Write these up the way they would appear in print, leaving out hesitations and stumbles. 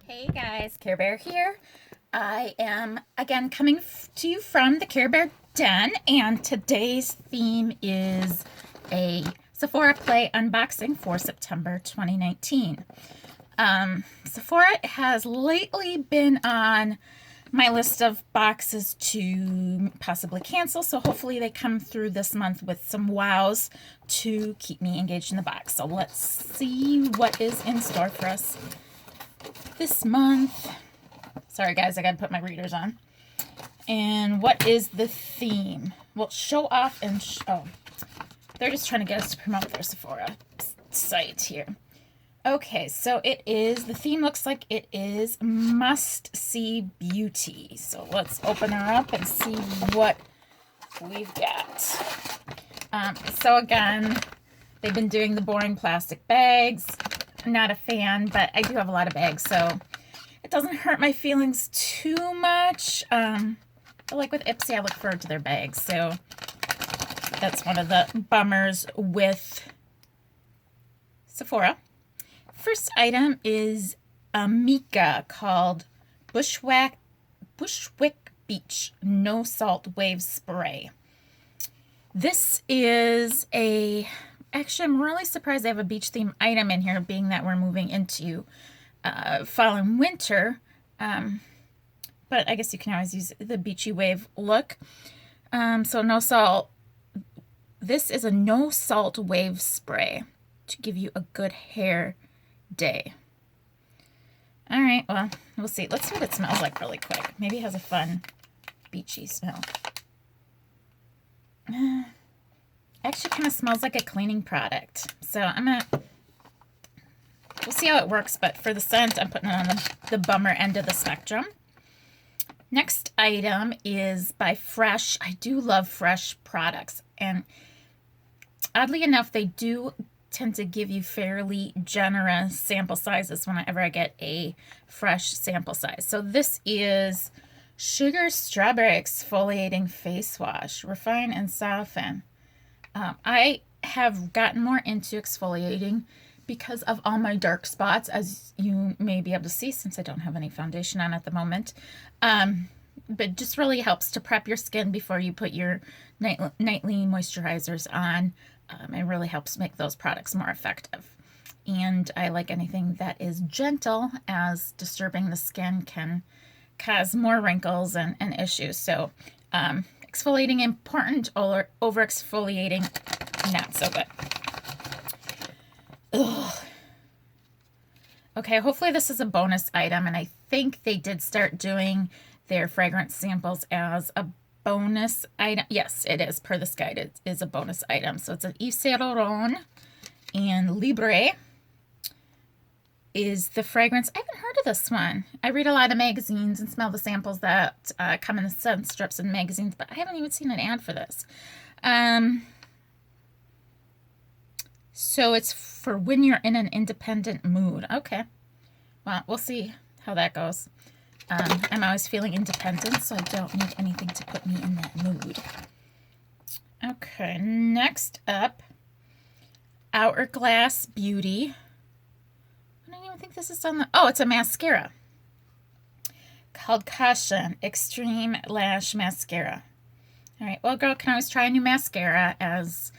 Hey guys, Care Bear here. I am again coming to you from the Care Bear Den, and today's theme is a Sephora Play unboxing for September 2019. Sephora has lately been on my list of boxes to possibly cancel, so hopefully they come through this month with some wows to keep me engaged in the box. So let's see what is in store for us this month. Sorry guys, I gotta put my readers on. And what is the theme? Well, show off and they're just trying to get us to promote their Sephora site here. Okay, so the theme looks like it is must-see beauty. So let's open her up and see what we've got. So again, they've been doing the boring plastic bags. I'm not a fan, but I do have a lot of bags, so it doesn't hurt my feelings too much. But like with Ipsy, I look forward to their bags, so that's one of the bummers with Sephora. First item is a Mica called Bushwick Beach No Salt Wave Spray. This is actually, I'm really surprised they have a beach theme item in here, being that we're moving into fall and winter. But I guess you can always use the beachy wave look. So no salt. This is a no salt wave spray to give you a good hair day. All right, well, we'll see. Let's see what it smells like really quick. Maybe it has a fun beachy smell. Actually kind of smells like a cleaning product. So we'll see how it works, but for the scent, I'm putting it on the bummer end of the spectrum. Next item is by Fresh. I do love Fresh products, and oddly enough, they do tend to give you fairly generous sample sizes whenever I get a Fresh sample size. So this is Sugar Strawberry Exfoliating Face Wash, Refine and Soften. I have gotten more into exfoliating because of all my dark spots, as you may be able to see since I don't have any foundation on at the moment. But just really helps to prep your skin before you put your nightly moisturizers on. It really helps make those products more effective. And I like anything that is gentle, as disturbing the skin can cause more wrinkles and issues. So exfoliating important, over exfoliating not so good. Ugh. Okay, hopefully this is a bonus item, and I think they did start doing their fragrance samples as a bonus item. Yes, it is. Per this guide, it is a bonus item. So it's an Yves Saint Laurent, and Libre is the fragrance. I haven't heard of this one. I read a lot of magazines and smell the samples that come in the scent strips in magazines, but I haven't even seen an ad for this. So it's for when you're in an independent mood. Okay. Well, we'll see how that goes. I'm always feeling independent, so I don't need anything to put me in that mood. Okay, next up, Hourglass Beauty. I don't even think this is on the... Oh, it's a mascara called Caution Extreme Lash Mascara. All right, well, girl can always try a new mascara, as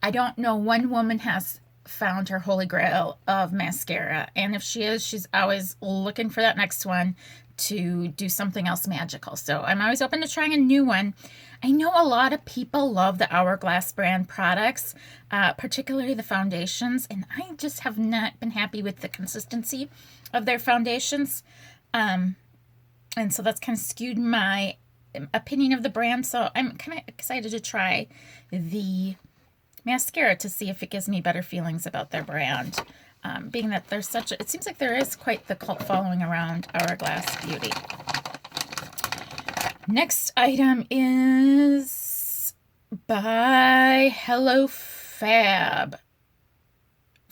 I don't know one woman has found her holy grail of mascara. And if she is, she's always looking for that next one to do something else magical. So I'm always open to trying a new one. I know a lot of people love the Hourglass brand products, particularly the foundations, and I just have not been happy with the consistency of their foundations. And so that's kind of skewed my opinion of the brand. So I'm kind of excited to try the mascara to see if it gives me better feelings about their brand. Being that there's it seems like there is quite the cult following around Hourglass Beauty. Next item is by Hello Fab.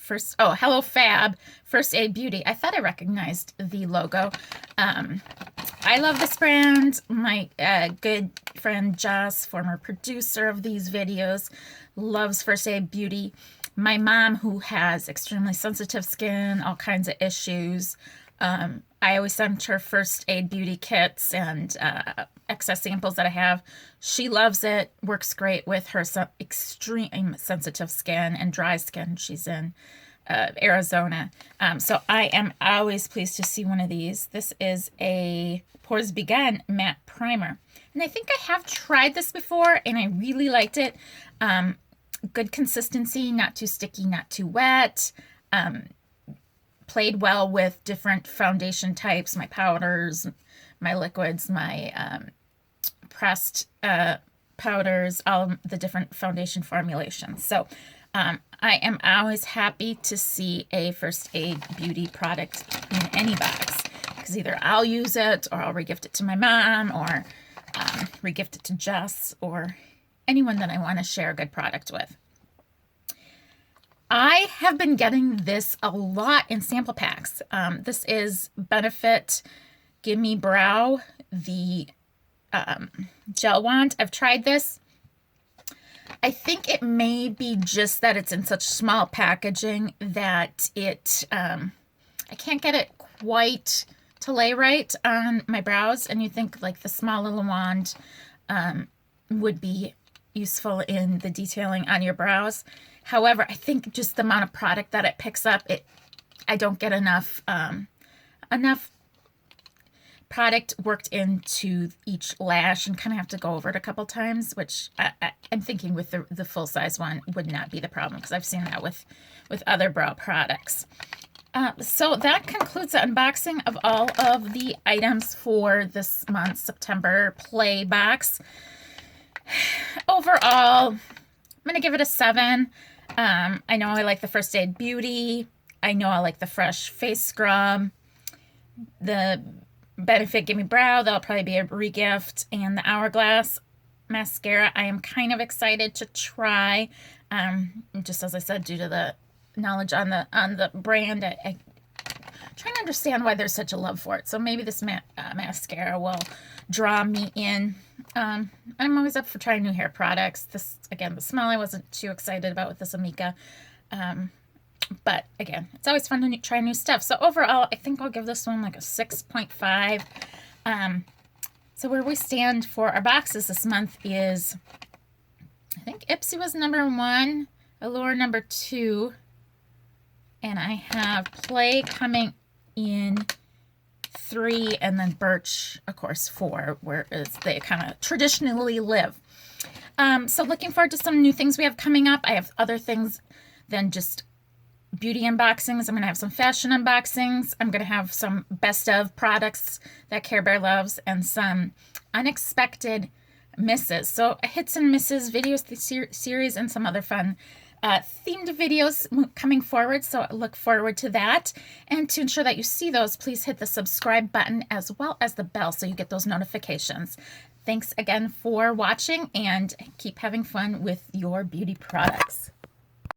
Hello Fab First Aid Beauty. I thought I recognized the logo. I love this brand. My good friend Joss, former producer of these videos, loves First Aid Beauty. My mom, who has extremely sensitive skin, all kinds of issues, I always send her first aid beauty kits and excess samples that I have. She loves it, works great with her extreme sensitive skin and dry skin. She's in Arizona. So I am always pleased to see one of these. This is a Pores Begun matte primer. And I think I have tried this before and I really liked it. Good consistency, not too sticky, not too wet. Played well with different foundation types, my powders, my liquids, my pressed powders, all the different foundation formulations. So I am always happy to see a first aid beauty product in any box, because either I'll use it or I'll regift it to my mom or regift it to Jess or anyone that I want to share a good product with. I have been getting this a lot in sample packs. This is Benefit Gimme Brow, the gel wand. I've tried this. I think it may be just that it's in such small packaging that it, I can't get it quite to lay right on my brows. And you think like the small little wand would be useful in the detailing on your brows. However, I think just the amount of product that it picks up, I don't get enough product worked into each lash and kind of have to go over it a couple times, which I'm thinking with the full-size one would not be the problem, because I've seen that with other brow products. So that concludes the unboxing of all of the items for this month's September play box. Overall, I'm going to give it a 7. I know I like the First Aid Beauty. I know I like the Fresh Face Scrub. The Benefit Gimme Brow, that'll probably be a regift. And the Hourglass Mascara, I am kind of excited to try. Just as I said, due to the knowledge on the brand, I trying to understand why there's such a love for it. So maybe this mascara will draw me in. I'm always up for trying new hair products. This, again, the smell I wasn't too excited about with this Amika. But again, it's always fun to try new stuff. So overall, I think I'll give this one like a 6.5. So where we stand for our boxes this month is, I think Ipsy was number 1, Allure number 2, and I have Play coming in 3, and then Birch, of course, 4, whereas they kind of traditionally live. So looking forward to some new things we have coming up. I have other things than just beauty unboxings. I'm going to have some fashion unboxings. I'm going to have some best of products that Care Bear loves and some unexpected misses. So hits and misses videos, the series, and some other fun themed videos coming forward. So I look forward to that. And to ensure that you see those, please hit the subscribe button as well as the bell so you get those notifications. Thanks again for watching, and keep having fun with your beauty products.